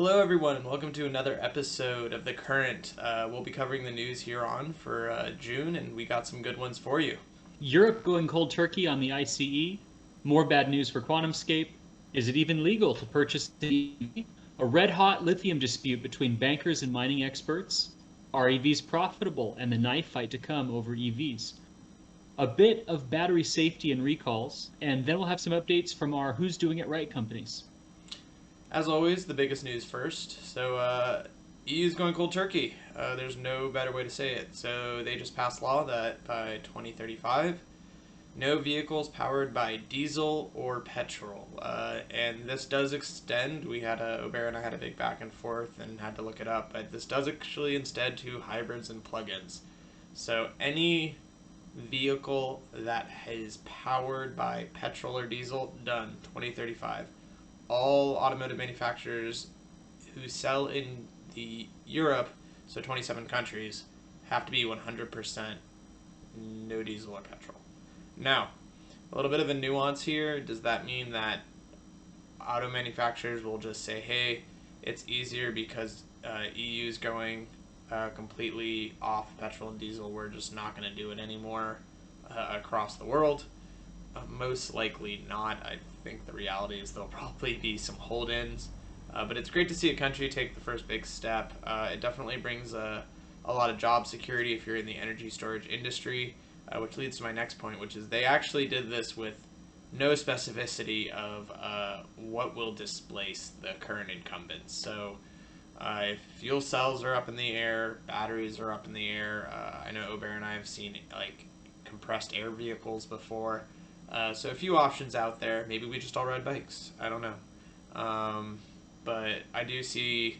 Hello, everyone, and welcome to another episode of The Current. We'll be covering the news here on for June, and we got some good ones for you. Europe going cold turkey on the ICE. More bad news for QuantumScape. Is it even legal to purchase an EV? A red-hot lithium dispute between bankers and mining experts. Are EVs profitable and the knife fight to come over EVs? A bit of battery safety and recalls, and then we'll have some updates from our Who's Doing It Right companies. As always, the biggest news first. So, EU's going cold turkey. There's no better way to say it. So, they just passed law that by 2035, no vehicles powered by diesel or petrol. And this does extend. Aubert and I had a big back and forth and had to look it up, but this does actually instead to hybrids and plug-ins. So, any vehicle that is powered by petrol or diesel, done, 2035. All automotive manufacturers who sell in the Europe, so 27 countries, have to be 100% no diesel or petrol. Now, a little bit of a nuance here. Does that mean that auto manufacturers will just say, hey, it's easier because EU is going completely off petrol and diesel, we're just not going to do it anymore across the world? Most likely not. I think the reality is there'll probably be some hold-ins, but it's great to see a country take the first big step. It definitely brings a lot of job security if you're in the energy storage industry, which leads to my next point, which is they actually did this with no specificity of what will displace the current incumbents. So if fuel cells are up in the air, batteries are up in the air. I know Aubert and I have seen like compressed air vehicles before. So a few options out there. Maybe we just all ride bikes. I don't know. But I do see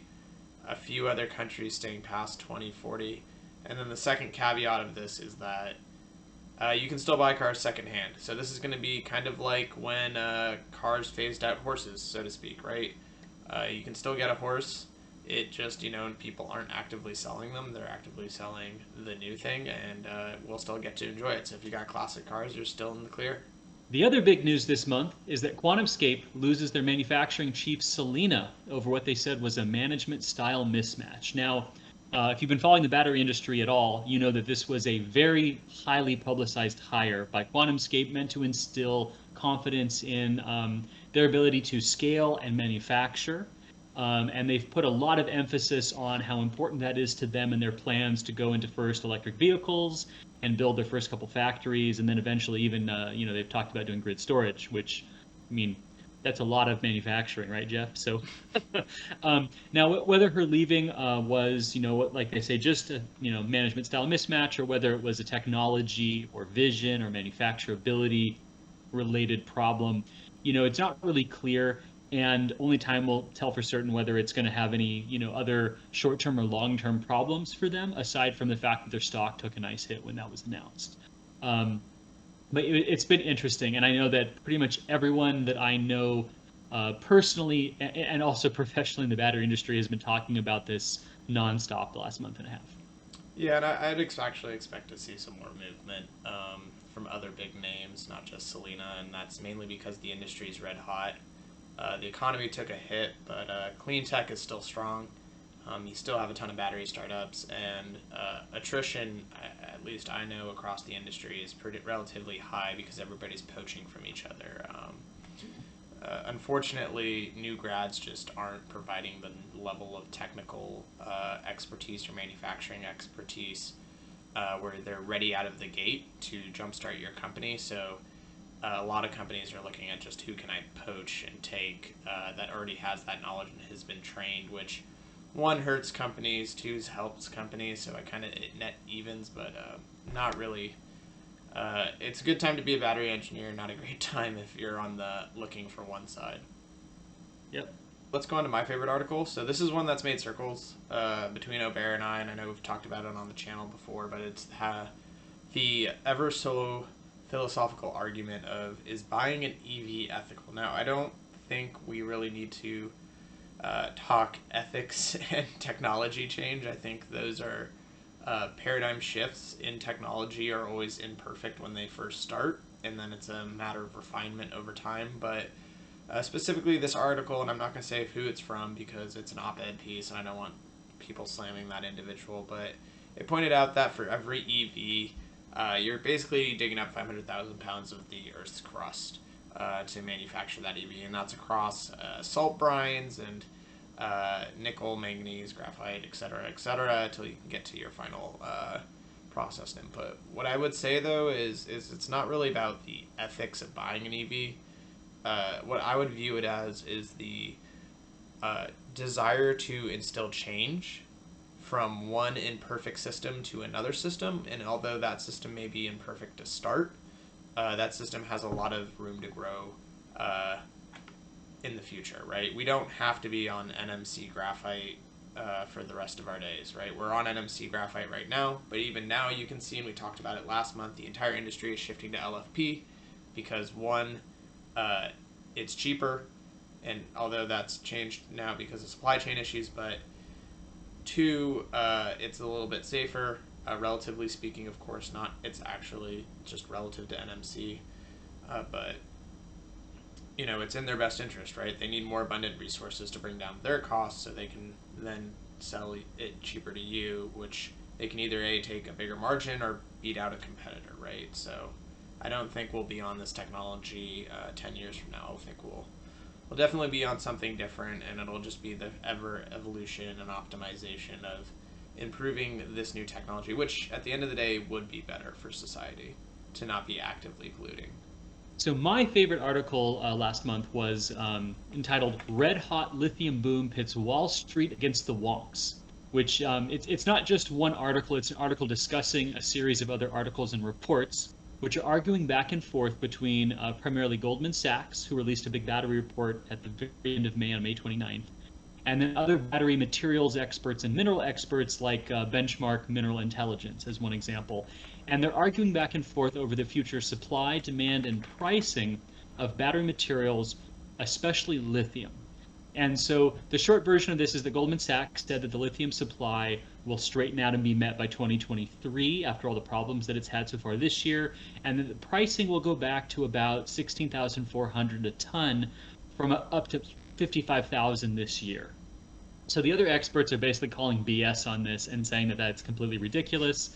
a few other countries staying past 2040. And then the second caveat of this is that you can still buy cars secondhand. So this is going to be kind of like when cars phased out horses, so to speak, right? You can still get a horse. It just, people aren't actively selling them. They're actively selling the new thing, and we'll still get to enjoy it. So if you got classic cars, you're still in the clear. The other big news this month is that QuantumScape loses their manufacturing chief Celina over what they said was a management style mismatch. Now, if you've been following the battery industry at all, you know that this was a very highly publicized hire by QuantumScape meant to instill confidence in their ability to scale and manufacture. And they've put a lot of emphasis on how important that is to them and their plans to go into first electric vehicles and build their first couple factories, and then eventually even, they've talked about doing grid storage, which, I mean, that's a lot of manufacturing, right, Jeff? So now, whether her leaving was, like they say, just a, management style mismatch, or whether it was a technology or vision or manufacturability related problem, it's not really clear. And only time will tell for certain whether it's going to have any, other short-term or long-term problems for them, aside from the fact that their stock took a nice hit when that was announced. But it's been interesting, and I know that pretty much everyone that I know personally and also professionally in the battery industry has been talking about this nonstop the last month and a half. Yeah, and I'd actually expect to see some more movement from other big names, not just Celina, and that's mainly because the industry is red hot. The economy took a hit, but clean tech is still strong. You still have a ton of battery startups, and attrition, at least I know across the industry, is relatively high because everybody's poaching from each other. Unfortunately, new grads just aren't providing the level of technical expertise or manufacturing expertise where they're ready out of the gate to jumpstart your company. So a lot of companies are looking at just who can I poach and take that already has that knowledge and has been trained, which one hurts companies, two helps companies, so it net evens, but not really. It's a good time to be a battery engineer, not a great time if you're on the looking for one side. Yep. Let's go on to my favorite article. So this is one that's made circles between Aubert and I know we've talked about it on the channel before, but it's the ever so philosophical argument of, is buying an EV ethical? Now, I don't think we really need to talk ethics and technology change. I think those are paradigm shifts in technology are always imperfect when they first start, and then it's a matter of refinement over time. But Specifically this article, and I'm not going to say who it's from because it's an op-ed piece and I don't want people slamming that individual, but it pointed out that for every EV, you're basically digging up 500,000 pounds of the Earth's crust to manufacture that EV, and that's across salt brines and nickel, manganese, graphite, etc., until you can get to your final processed input. What I would say, though, is it's not really about the ethics of buying an EV. What I would view it as is the desire to instill change from one imperfect system to another system, and although that system may be imperfect to start, that system has a lot of room to grow in the future, right? We don't have to be on NMC graphite for the rest of our days, right? We're on NMC graphite right now, but even now you can see, and we talked about it last month, the entire industry is shifting to LFP because one, it's cheaper, and although that's changed now because of supply chain issues, but two, it's a little bit safer, relatively speaking, of course, not, it's actually just relative to NMC, but you know, it's in their best interest, right? They need more abundant resources to bring down their costs so they can then sell it cheaper to you, which they can either A, take a bigger margin or beat out a competitor, right? So I don't think we'll be on this technology 10 years from now. I think we'll definitely be on something different, and it'll just be the ever evolution and optimization of improving this new technology, which at the end of the day would be better for society to not be actively polluting. So my favorite article last month was entitled "Red Hot Lithium Boom Pits Wall Street Against the Wonks," which it's not just one article, it's an article discussing a series of other articles and reports, which are arguing back and forth between primarily Goldman Sachs, who released a big battery report at the very end of May, on May 29th, and then other battery materials experts and mineral experts like Benchmark Mineral Intelligence as one example. And they're arguing back and forth over the future supply, demand, and pricing of battery materials, especially lithium. And so the short version of this is that Goldman Sachs said that the lithium supply will straighten out and be met by 2023 after all the problems that it's had so far this year, and that the pricing will go back to about 16,400 a ton from up to 55,000 this year. So the other experts are basically calling BS on this and saying that that's completely ridiculous.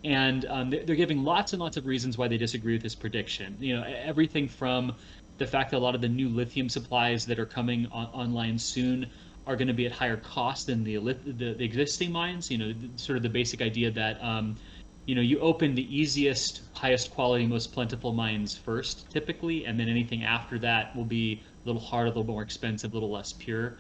And they're giving lots and lots of reasons why they disagree with this prediction. You know, everything from the fact that a lot of the new lithium supplies that are coming online soon are going to be at higher cost than the existing mines. You know, sort of the basic idea that you know, you open the easiest, highest quality, most plentiful mines first, typically, and then anything after that will be a little harder, a little more expensive, a little less pure.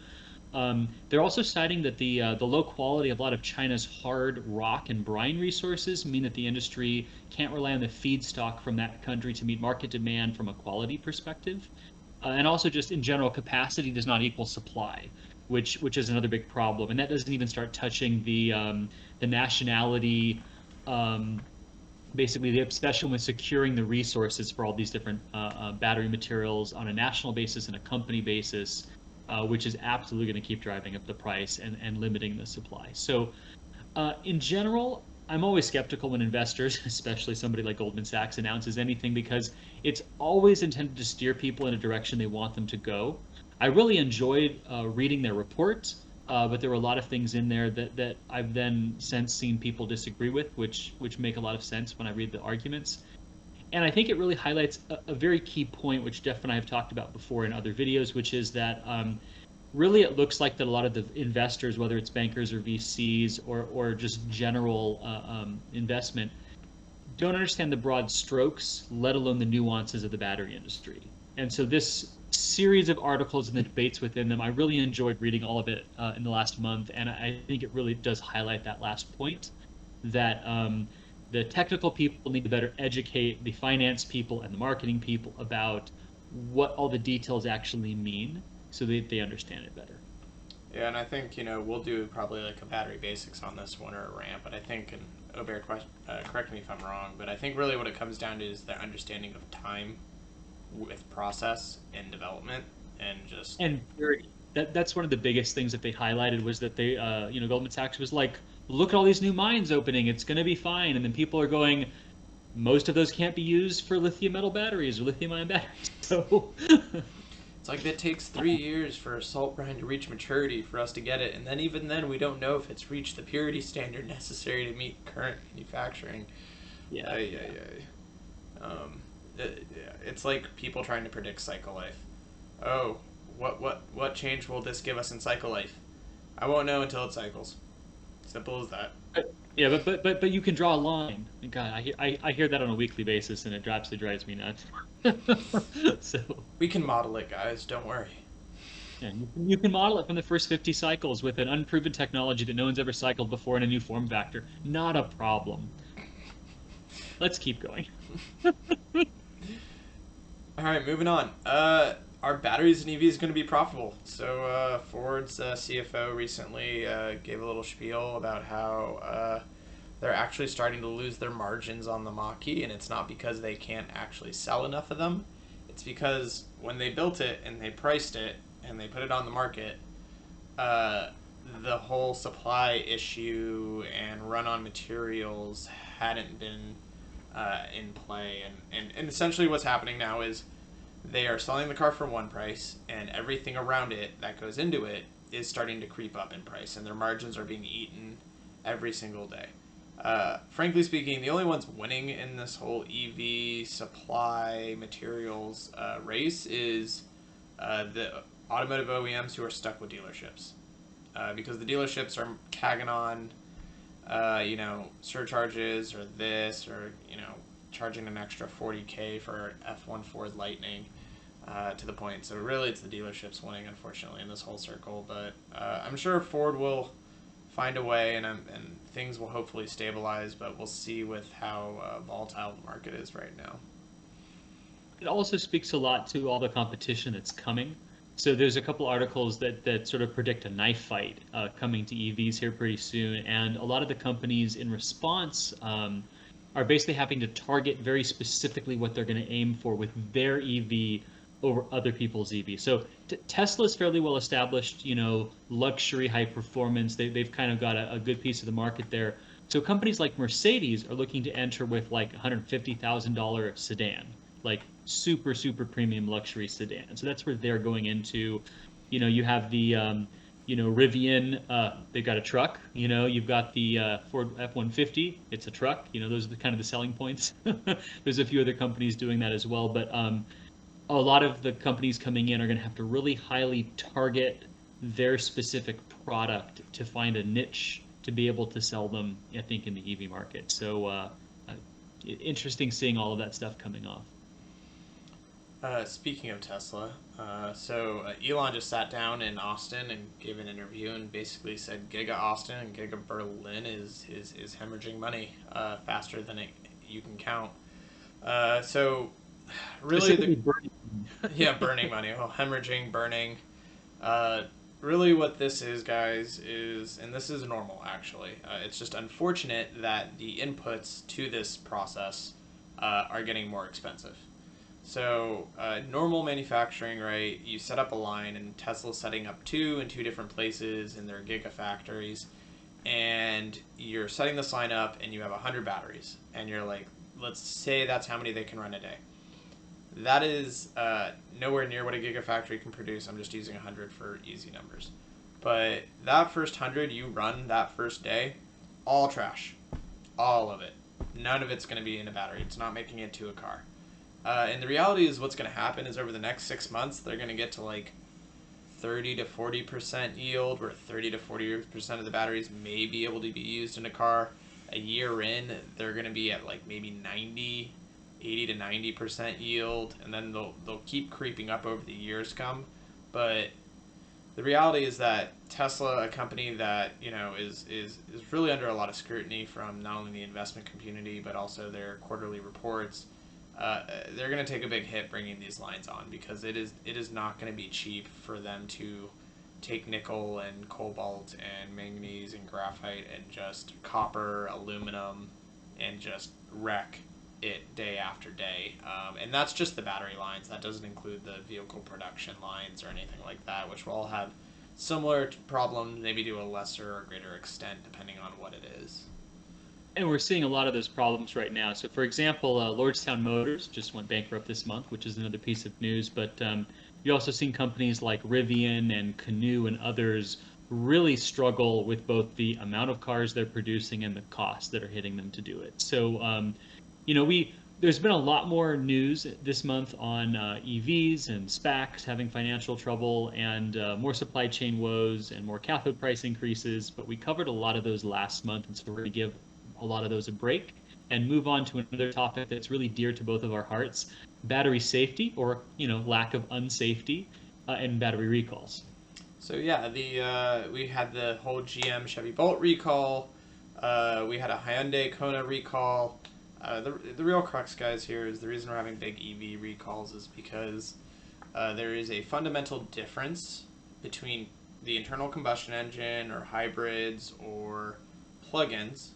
They're also citing that the low quality of a lot of China's hard rock and brine resources mean that the industry can't rely on the feedstock from that country to meet market demand from a quality perspective. And also just in general, capacity does not equal supply, which is another big problem. And that doesn't even start touching the nationality, basically the obsession with securing the resources for all these different battery materials on a national basis and a company basis, which is absolutely going to keep driving up the price and limiting the supply. So in general, I'm always skeptical when investors, especially somebody like Goldman Sachs, announces anything, because it's always intended to steer people in a direction they want them to go. I really enjoyed reading their report, but there were a lot of things in there that I've then since seen people disagree with, which make a lot of sense when I read the arguments. And I think it really highlights a very key point, which Jeff and I have talked about before in other videos, which is that really it looks like that a lot of the investors, whether it's bankers or VCs or just general investment, don't understand the broad strokes, let alone the nuances of the battery industry. And so this series of articles and the debates within them, I really enjoyed reading all of it in the last month, and I think it really does highlight that last point, that the technical people need to better educate the finance people and the marketing people about what all the details actually mean, so that they understand it better. Yeah, and I think, you know, we'll do probably like a battery basics on this one or a ramp, but I think, and Aubert, correct me if I'm wrong, but I think really what it comes down to is their understanding of time with process and development, and just... And that's one of the biggest things that they highlighted, was that they, you know, Goldman Sachs was like, look at all these new mines opening, it's going to be fine. And then people are going, most of those can't be used for lithium metal batteries or lithium ion batteries. So It's like it takes 3 years for a salt brine to reach maturity for us to get it, and then even then we don't know if it's reached the purity standard necessary to meet current manufacturing. Yeah. Ay, ay, ay. It's like people trying to predict cycle life. Oh, what change will this give us in cycle life? I won't know until it cycles. Simple as that. Yeah, but you can draw a line. God, I hear that on a weekly basis, and it drives me nuts. So We can model it, guys. Don't worry. yeah, you can model it from the first 50 cycles with an unproven technology that no one's ever cycled before in a new form factor. Not a problem. Let's keep going. All right, moving on. Our batteries and EVs going to be profitable. So Ford's CFO recently gave a little spiel about how they're actually starting to lose their margins on the Mach-E, and it's not because they can't actually sell enough of them. It's because when they built it and they priced it and they put it on the market, the whole supply issue and run on materials hadn't been in play. And essentially what's happening now is they are selling the car for one price, and everything around it that goes into it is starting to creep up in price, and their margins are being eaten every single day. Frankly speaking, the only ones winning in this whole EV supply materials race is the automotive OEMs who are stuck with dealerships. Because the dealerships are tagging on, surcharges or this, or, charging an extra $40K for F1 Ford Lightning to the point. So really it's the dealerships winning, unfortunately, in this whole circle. But I'm sure Ford will find a way, and things will hopefully stabilize, but we'll see with how volatile the market is right now. It also speaks a lot to all the competition that's coming. So there's a couple articles that sort of predict a knife fight coming to EVs here pretty soon, and a lot of the companies in response are basically having to target very specifically what they're going to aim for with their EV over other people's EV. So Tesla's fairly well established, luxury, high performance. They've kind of got a good piece of the market there. So companies like Mercedes are looking to enter with like $150,000 sedan, like super, super premium luxury sedan. So that's where they're going into. You have the, Rivian, they've got a truck. You've got the Ford F-150. It's a truck. Those are the kind of the selling points. There's a few other companies doing that as well. But a lot of the companies coming in are going to have to really highly target their specific product to find a niche to be able to sell them, I think, in the EV market. So interesting seeing all of that stuff coming off. Speaking of Tesla, Elon just sat down in Austin and gave an interview and basically said Giga Austin and Giga Berlin is hemorrhaging money faster than you can count. Really, burning money. Well, hemorrhaging, burning. Really what this is, guys, and this is normal, actually. It's just unfortunate that the inputs to this process are getting more expensive. So normal manufacturing, right, you set up a line, and Tesla's setting up two in two different places in their gigafactories, and you're setting this line up, and you have 100 batteries, and you're like, let's say that's how many they can run a day. That is nowhere near what a gigafactory can produce. I'm just using 100 for easy numbers. But that first 100 you run that first day, all trash. All of it. None of it's going to be in a battery. It's not making it to a car. And the reality is what's going to happen is over the next 6 months, they're going to get to like 30 to 40% yield, where 30 to 40% of the batteries may be able to be used in a car. A year in, they're going to be at like maybe 80 to 90% yield, and then they'll keep creeping up over the years come. But the reality is that Tesla, a company that is really under a lot of scrutiny from not only the investment community but also their quarterly reports, they're going to take a big hit bringing these lines on, because it is not going to be cheap for them to take nickel and cobalt and manganese and graphite and just copper, aluminum, and just wreck it day after day. And that's just the battery lines. That doesn't include the vehicle production lines or anything like that, which will all have similar problems, maybe to a lesser or greater extent, depending on what it is. And we're seeing a lot of those problems right now. So, for example, Lordstown Motors just went bankrupt this month, which is another piece of news. But You're also seeing companies like Rivian and Canoo and others really struggle with both the amount of cars they're producing and the costs that are hitting them to do it. So, there's been a lot more news this month on EVs and SPACs having financial trouble and more supply chain woes and more cathode price increases. But we covered a lot of those last month, and so we're going to give a lot of those a break and move on to another topic that's really dear to both of our hearts: battery safety, or lack of unsafety, and battery recalls. So yeah, we had the whole GM Chevy Bolt recall. We had a Hyundai Kona recall. The real crux, guys, here is the reason we're having big EV recalls is because there is a fundamental difference between the internal combustion engine or hybrids or plug-ins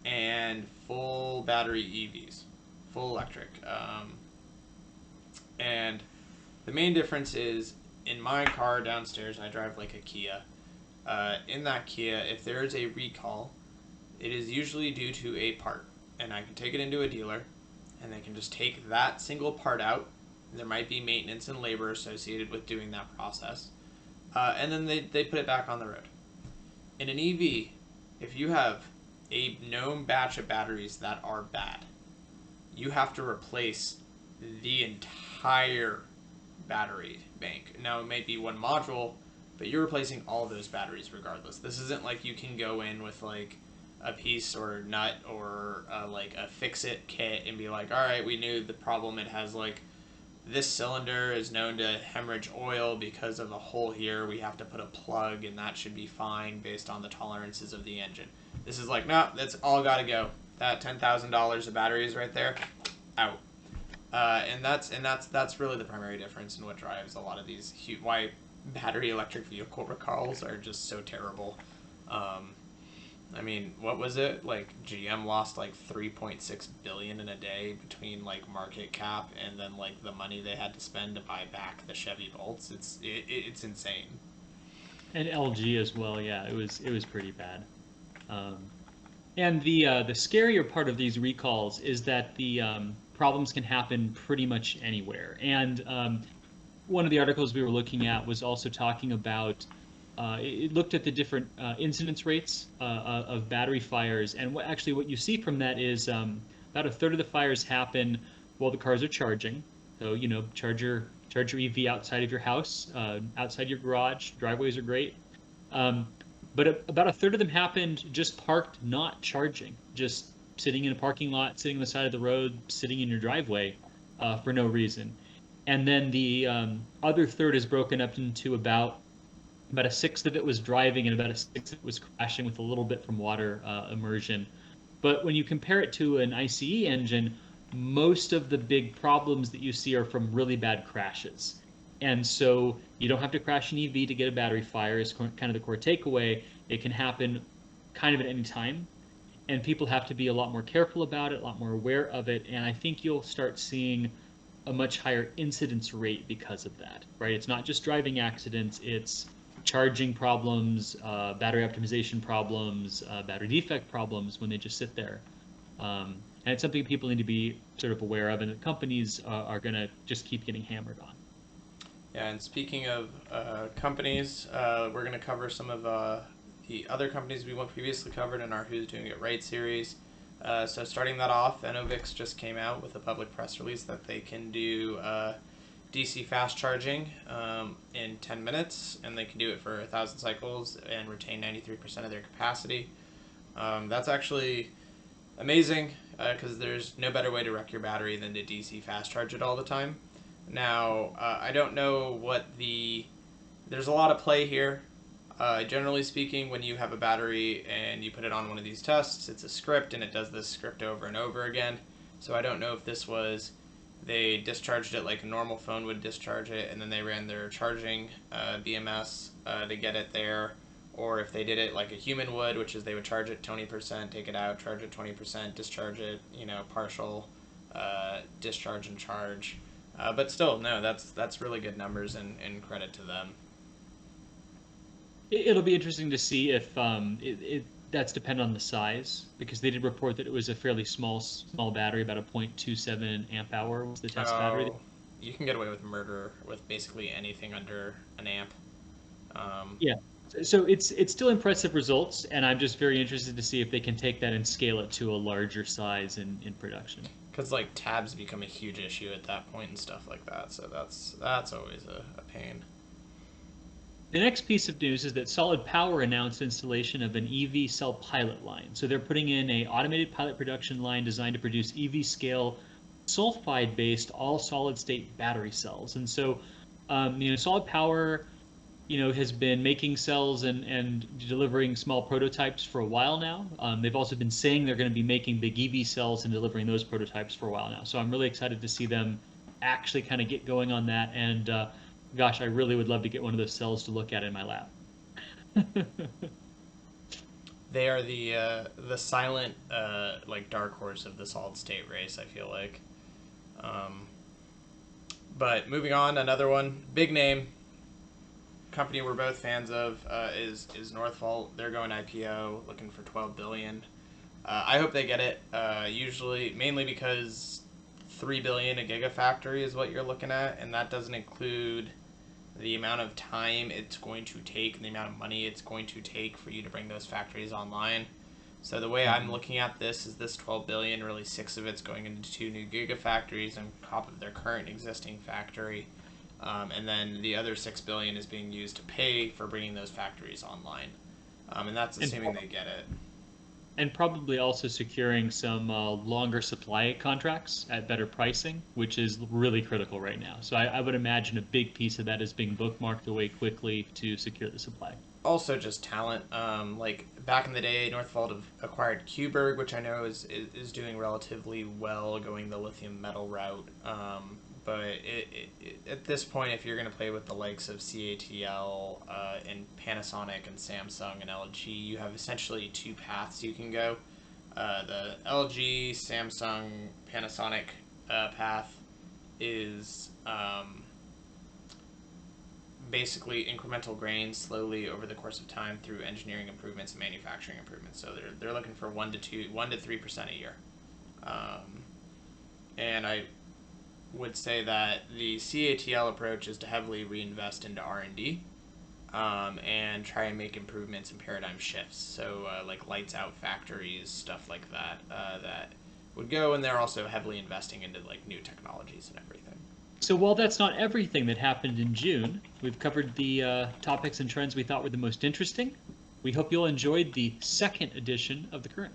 and full battery EVs, full electric. And the main difference is, in my car downstairs, I drive like a Kia. In that Kia, if there is a recall, it is usually due to a part. And I can take it into a dealer, and they can just take that single part out. There might be maintenance and labor associated with doing that process. And then they put it back on the road. In an EV, if you have a known batch of batteries that are bad, you have to replace the entire battery bank. Now, it may be one module, but you're replacing all those batteries regardless. This isn't like you can go in with like a piece or nut or like a fix-it kit and be like, all right, we knew the problem. It has like this cylinder is known to hemorrhage oil because of a hole here. We have to put a plug, and that should be fine based on the tolerances of the engine. This is like, no, that's all got to go. That $10,000 of batteries right there, out. And that's really the primary difference in what drives a lot of these why battery electric vehicle recalls are just so terrible. I mean, what was it? Like, GM lost like 3.6 billion in a day between like market cap and then like the money they had to spend to buy back the Chevy Bolts. It's insane. And LG as well. Yeah, it was pretty bad. And the scarier part of these recalls is that the problems can happen pretty much anywhere. And one of the articles we were looking at was also talking about it looked at the different incidence rates of battery fires, and what you see from that is about a third of the fires happen while the cars are charging. So charge your EV outside of your house, outside your garage. Driveways are great, but about a third of them happened just parked, not charging, just sitting in a parking lot, sitting on the side of the road, sitting in your driveway for no reason. And then the other third is broken up into about a sixth of it was driving, and about a sixth of it was crashing with a little bit from water immersion. But when you compare it to an ICE engine, most of the big problems that you see are from really bad crashes. And so you don't have to crash an EV to get a battery fire is kind of the core takeaway. It can happen kind of at any time. And people have to be a lot more careful about it, a lot more aware of it. And I think you'll start seeing a much higher incidence rate because of that, right? It's not just driving accidents, it's charging problems, battery optimization problems, battery defect problems when they just sit there. And it's something people need to be sort of aware of, and that companies are going to just keep getting hammered on. Yeah, and speaking of companies, we're going to cover some of the other companies we previously covered in our Who's Doing It Right series. So starting that off, Enovix just came out with a public press release that they can do DC fast charging in 10 minutes, and they can do it for 1,000 cycles and retain 93% of their capacity. That's actually amazing because there's no better way to wreck your battery than to DC fast charge it all the time. Now, I don't know there's a lot of play here. Generally speaking, when you have a battery and you put it on one of these tests, it's a script, and it does this script over and over again. So I don't know if this was they discharged it like a normal phone would discharge it, and then they ran their charging BMS to get it there, or if they did it like a human would, which is they would charge it 20%, take it out, charge it 20%, discharge it, partial discharge and charge. But still, no, that's really good numbers, and credit to them. It'll be interesting to see if that's dependent on the size, because they did report that it was a fairly small battery, about a 0.27 amp hour was the test battery. you can get away with murder with basically anything under an amp. Yeah. So it's still impressive results, and I'm just very interested to see if they can take that and scale it to a larger size in production. Because like tabs become a huge issue at that point and stuff like that. So that's always a pain. The next piece of news is that SolidPower announced installation of an EV cell pilot line. So they're putting in an automated pilot production line designed to produce EV scale sulfide-based all solid-state battery cells. And so, SolidPower, has been making cells and delivering small prototypes for a while now. They've also been saying they're going to be making big EV cells and delivering those prototypes for a while now. So I'm really excited to see them actually kind of get going on that. And gosh, I really would love to get one of those cells to look at in my lab. They are the silent like dark horse of the solid state race, I feel like. But moving on, another one, big name company we're both fans of is Northvolt. They're going IPO, looking for $12 billion. I hope they get it. Usually, mainly because $3 billion a gigafactory is what you're looking at, and that doesn't include the amount of time it's going to take and the amount of money it's going to take for you to bring those factories online. So the way I'm looking at this is this $12 billion, really 6 of it's going into 2 new gigafactories on top of their current existing factory. And then the other $6 billion is being used to pay for bringing those factories online. And that's assuming they get it. And probably also securing some longer supply contracts at better pricing, which is really critical right now. So I would imagine a big piece of that is being bookmarked away quickly to secure the supply. Also just talent. Like back in the day, Northvolt have acquired Qberg, which I know is doing relatively well, going the lithium metal route. But at this point, if you're going to play with the likes of CATL and Panasonic and Samsung and LG, you have essentially 2 paths you can go. The LG, Samsung, Panasonic path is basically incremental gains slowly over the course of time through engineering improvements and manufacturing improvements. So they're looking for 1 to 3% a year. And I would say that the CATL approach is to heavily reinvest into R&D and try and make improvements and paradigm shifts. So like lights out factories, stuff like that, that would go, and they're also heavily investing into like new technologies and everything. So while that's not everything that happened in June, we've covered the topics and trends we thought were the most interesting. We hope you'll enjoyed the second edition of The Current.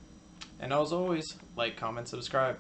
And as always, like, comment, subscribe.